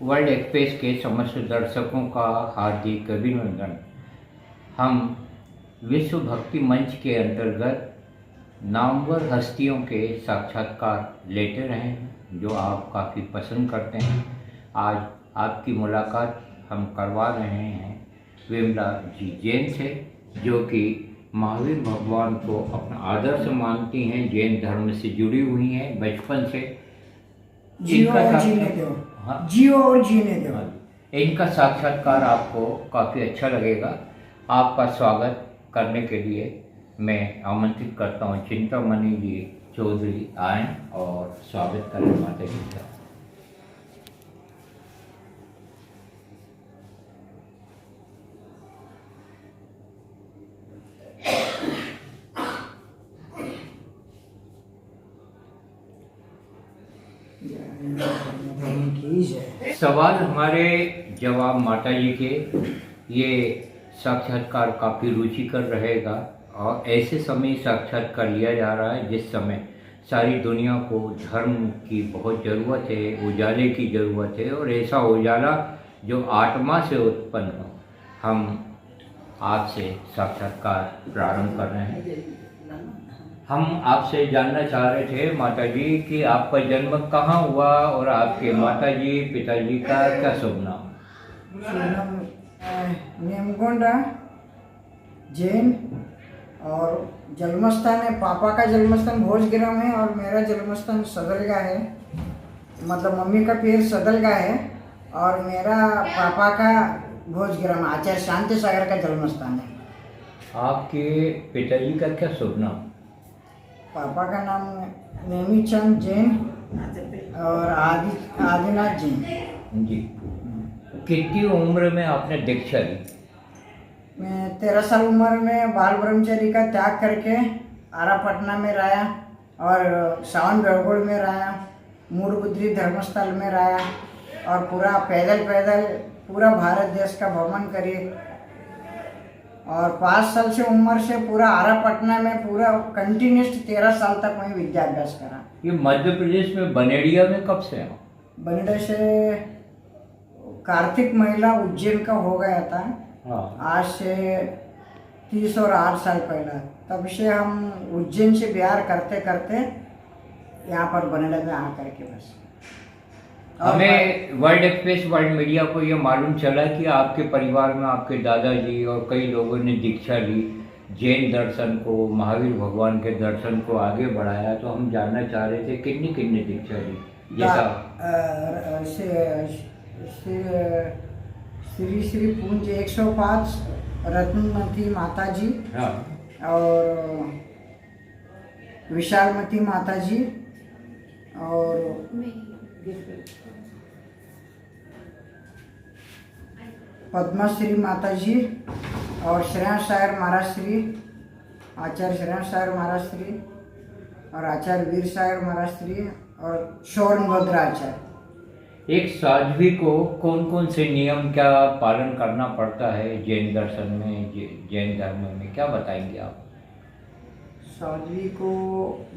World express के समस्त दर्शकों का हार्दिक अभिनंदन। हम विश्व भक्ति मंच के अंतर्गत नामवर हस्तियों के साक्षात्कार लेते रहे हैं जो आप काफ़ी पसंद करते हैं। आज आपकी मुलाकात हम करवा रहे हैं विमला जी जैन से, जो कि महावीर भगवान को अपना आदर्श मानती हैं, जैन धर्म से जुड़ी हुई हैं बचपन से। जियो और जीने दो। हाँ, जियो और जीने दो। इनका साक्षात्कार आपको काफ़ी अच्छा लगेगा। आपका स्वागत करने के लिए मैं आमंत्रित करता हूँ चिंतामणि जी चौधरी आएँ और स्वागत करें माता जी का। सवाल हमारे जवाब माता जी के, ये साक्षात्कार काफ़ी रुचिकर रहेगा और ऐसे समय साक्षात्कार लिया जा रहा है जिस समय सारी दुनिया को धर्म की बहुत ज़रूरत है, उजाले की ज़रूरत है, और ऐसा उजाला जो आत्मा से उत्पन्न हो। हम आपसे साक्षात्कार प्रारंभ कर रहे हैं। हम आपसे जानना चाह रहे थे माता जी कि आपका जन्म कहाँ हुआ और आपके माता जी पिताजी का क्या शुभ नाम? नेमगोंडा जैन, और जन्मस्थान है, पापा का जन्मस्थान भोजगिराम है और मेरा जन्मस्थान सदलगा है। मतलब मम्मी का पेड़ सदलगा है और मेरा पापा का भोजगिराम आचार्य शांति सागर का जन्मस्थान है। आपके पिताजी का क्या शुभ नाम? पापा का नाम नेमीचंद जैन और आदिनाथ जैन। जी, कितनी उम्र में आपने दीक्षा ली? मैं 13 साल उम्र में बाल ब्रह्मचारी का त्याग करके आरा पटना में रहा और सावन गड़गोड़ में रहा, मूड़बुद्री धर्मस्थल में रहा और पूरा पैदल पूरा भारत देश का भ्रमण करी। और 5 साल से उम्र से पूरा आरा पटना में पूरा कंटिन्यूस 13 साल तक मैं विद्याभ्यास करा। ये मध्य प्रदेश में बनेड़िया में कब से हो? बनेड़ा से कार्तिक महिला उज्जैन का हो गया था। हाँ। आज से 30 और 8 साल पहला, तब से हम उज्जैन से बिहार करते करते यहाँ पर बनेड़ा में आकर के बस। हमें वर्ल्ड एक्सप्रेस वर्ल्ड मीडिया को ये मालूम चला कि आपके परिवार में आपके दादाजी और कई लोगों ने दीक्षा ली, जैन दर्शन को, महावीर भगवान के दर्शन को आगे बढ़ाया। तो हम जानना चाह रहे थे कितनी कितनी दीक्षा ली? जैसा श्री पूंज 105 रत्नमती माता जी। हाँ। और विशालमती माता जी और पद्मश्री माता जी और श्रेयांश सागर महाराज श्री, आचार्य श्रेयांश सागर महाराज श्री और आचार्य वीर सागर महाराज श्री और शौर्णभद्र आचार्य। एक साध्वी को कौन कौन से नियम क्या पालन करना पड़ता है जैन दर्शन में, जैन धर्म में, क्या बताएंगे आप? साध्वी को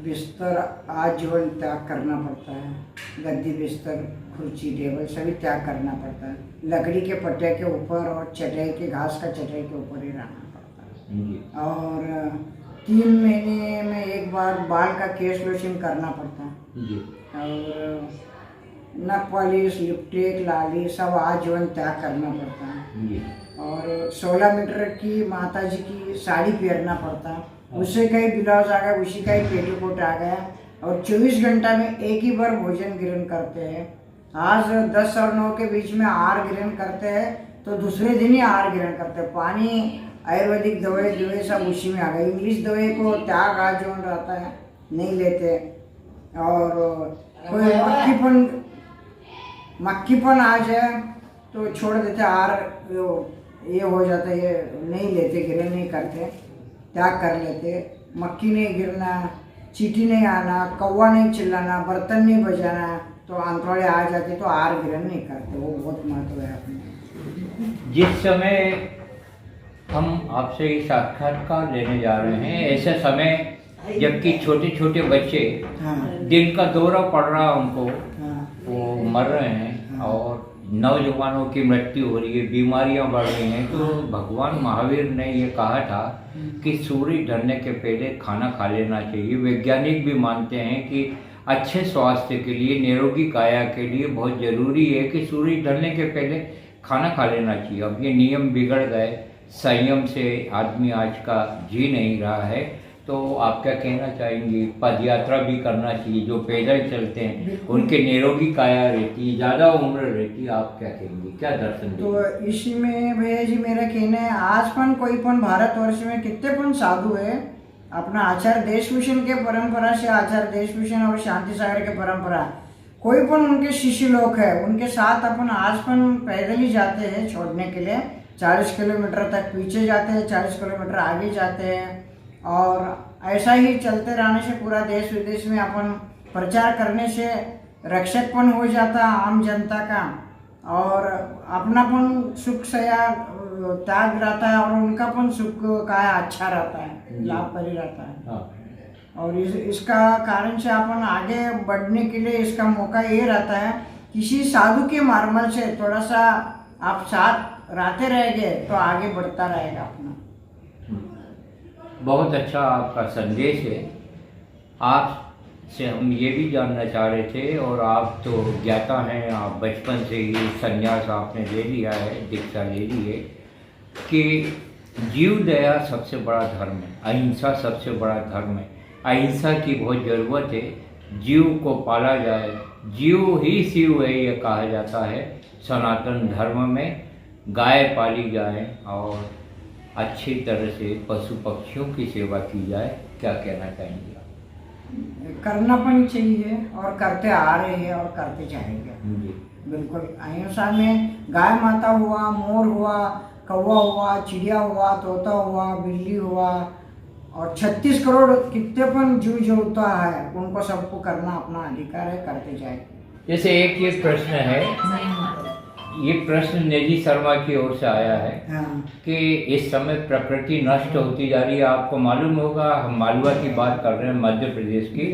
बिस्तर आजीवन त्याग करना पड़ता है। गद्दी, बिस्तर, कुर्सी, टेबल सभी त्याग करना पड़ता है। लकड़ी के पट्टे के ऊपर और चटाई के, घास का चटाई के ऊपर ही रहना पड़ता है। और 3 महीने में एक बार बाल का केश लोशन करना पड़ता है। और नक पॉलिश, लिपस्टिक, लाली सब आजीवन त्याग करना पड़ता है। और 16 मीटर की माता जी की साड़ी पहनना पड़ता है। उससे का ही ब्लाउज आ गया, उसी का ही पेटीकोट आ गया। और 24 घंटा में एक ही बार भोजन ग्रहण करते हैं। आज 10 और 9 के बीच में आहार ग्रहण करते हैं तो दूसरे दिन ही आहार ग्रहण करते हैं। पानी, आयुर्वेदिक दवाई सब उसी में आ गई। इंग्लिश दवाई को त्याग आजीवन रहता है, नहीं लेते। और कोई मक्खीपन आ जाए तो छोड़ देते, आहार ये हो जाता है, ये नहीं लेते, ग्रहण नहीं करते, त्याग कर लेते। मक्खी नहीं गिरना, चींटी नहीं आना, कौवा नहीं चिल्लाना, बर्तन नहीं बजाना, तो आंतवाड़े आ जाते तो आहार ग्रहण नहीं करते। वो बहुत महत्व है अपने। जिस समय हम आपसे ये साक्षात्कार लेने जा रहे हैं, ऐसे समय जबकि छोटे छोटे बच्चे, दिल का दौरा पड़ रहा उनको, वो मर रहे हैं और नौजवानों की मृत्यु हो रही है, बीमारियां बढ़ रही हैं, तो भगवान महावीर ने ये कहा था कि सूर्य ढलने के पहले खाना खा लेना चाहिए। वैज्ञानिक भी मानते हैं कि अच्छे स्वास्थ्य के लिए, निरोगी काया के लिए बहुत ज़रूरी है कि सूर्य ढलने के पहले खाना खा लेना चाहिए। अब ये नियम बिगड़ गए, संयम से आदमी आज का जी नहीं रहा है। तो आप क्या कहना चाहेंगे? पद यात्रा भी करना चाहिए, जो पैदल चलते हैं उनके निरोगी काया रहती है, ज़्यादा उम्र रहती है। आप क्या कहेंगे, क्या दर्शन तो देंगे? इसी में भैया जी मेरा कहना है, आज पण कोई पण भारतवर्ष में कितने पण साधु है, अपना आचार्य देशभूषण के परंपरा से, आचार्य देशभूषण और शांति सागर के परंपरा, कोई पण उनके शिष्य लोग है, उनके साथ अपन आज पण पैदल ही जाते हैं छोड़ने के लिए। 40 किलोमीटर तक पीछे जाते हैं, 40 किलोमीटर आगे जाते हैं, और ऐसा ही चलते रहने से पूरा देश विदेश में अपन प्रचार करने से रक्षकपन हो जाता आम जनता का, और अपनापन सुख से त्याग रहता है, और उनका पन सुख का अच्छा रहता है, लाभकारी रहता है। हाँ। और इसका कारण से अपन आगे बढ़ने के लिए इसका मौका ये रहता है, किसी साधु के मार्मल से थोड़ा सा आप साथ रहते रहेंगे तो आगे बढ़ता रहेगा अपना। बहुत अच्छा आपका संदेश है। आपसे हम ये भी जानना चाह रहे थे, और आप तो ज्ञाता हैं, आप बचपन से ही संन्यास आपने ले लिया है, दीक्षा ले ली है, कि जीव दया सबसे बड़ा धर्म है, अहिंसा सबसे बड़ा धर्म है। अहिंसा की बहुत ज़रूरत है, जीव को पाला जाए, जीव ही शिव है ये कहा जाता है। सनातन धर्म में गाय पाली जाए और अच्छी तरह से पशु पक्षियों की सेवा की जाए। क्या कहना चाहेंगे आप? करना पण चाहिए, और करते आ रहे हैं और करते जाएंगे। जी। बिल्कुल। अहिंसा में गाय माता हुआ, मोर हुआ, कौवा हुआ, चिड़िया हुआ, तोता हुआ, बिल्ली हुआ, और 36 करोड़ कितने पण जीव जोता है, उनको सबको करना अपना अधिकार है, करते जाएंगे। जैसे एक ये प्रश्न है, ये प्रश्न नेजी शर्मा की ओर से आया है। हाँ। कि इस समय प्रकृति नष्ट होती जा रही है। आपको मालूम होगा, हम मालवा की बात कर रहे हैं, मध्य प्रदेश की,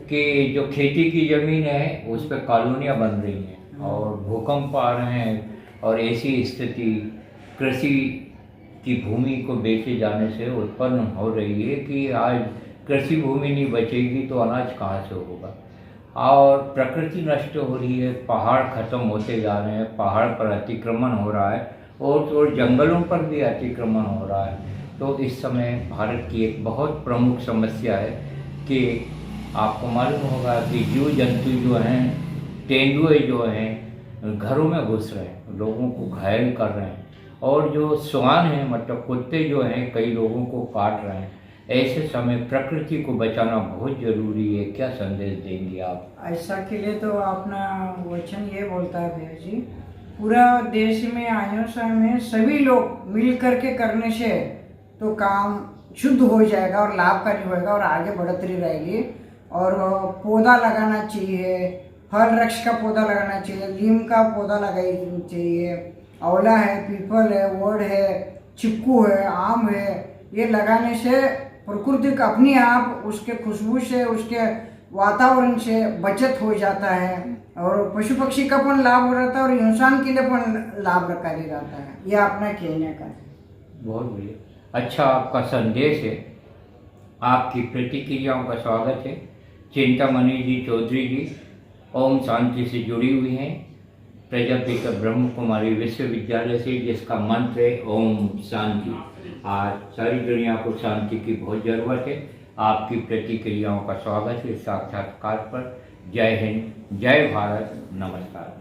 कि जो खेती की ज़मीन है उस पर कॉलोनियाँ बन रही हैं और भूकंप आ रहे हैं, और ऐसी स्थिति कृषि की भूमि को बेचे जाने से उत्पन्न हो रही है कि आज कृषि भूमि नहीं बचेगी तो अनाज कहाँ से होगा। और प्रकृति नष्ट हो रही है, पहाड़ खत्म होते जा रहे हैं, पहाड़ पर अतिक्रमण हो रहा है, और जंगलों पर भी अतिक्रमण हो रहा है। तो इस समय भारत की एक बहुत प्रमुख समस्या है कि आपको मालूम होगा कि जीव जंतु जो हैं, तेंदुए जो हैं, घरों में घुस रहे हैं, लोगों को घायल कर रहे हैं, और जो श्वान हैं, मतलब कुत्ते जो हैं, कई लोगों को काट रहे हैं। ऐसे समय प्रकृति को बचाना बहुत जरूरी है। क्या संदेश देंगे आप? ऐसा के लिए तो अपना वचन ये बोलता है भैया जी, पूरा देश में अहिंसा में सभी लोग मिल करके करने से तो काम शुद्ध हो जाएगा और लाभकारी होएगा और आगे बढ़ती रहेगी। और पौधा लगाना चाहिए, फल वृक्ष का पौधा लगाना चाहिए, नीम का पौधा लगाना चाहिए, आंवला है, पीपल है, वड है, चिक्कू है, आम है, ये लगाने से प्रकृति का अपने आप उसके खुशबू से, उसके वातावरण से बचत हो जाता है, और पशु पक्षी का पण लाभ हो रहता है, और इंसान के लिए पण लाभकारी रहता है। ये अपना कहने का है। बहुत बढ़िया, अच्छा आपका संदेश है। आपकी प्रतिक्रियाओं का स्वागत है। चिंतामणि जी चौधरी जी ओम शांति से जुड़ी हुई हैं, प्रजापिता ब्रह्म कुमारी विश्वविद्यालय से, जिसका मंत्र है ओम शांति। आज सारी दुनिया को शांति की बहुत ज़रूरत है। आपकी प्रतिक्रियाओं का स्वागत है इस साक्षात्कार पर। जय हिंद, जय भारत, नमस्कार।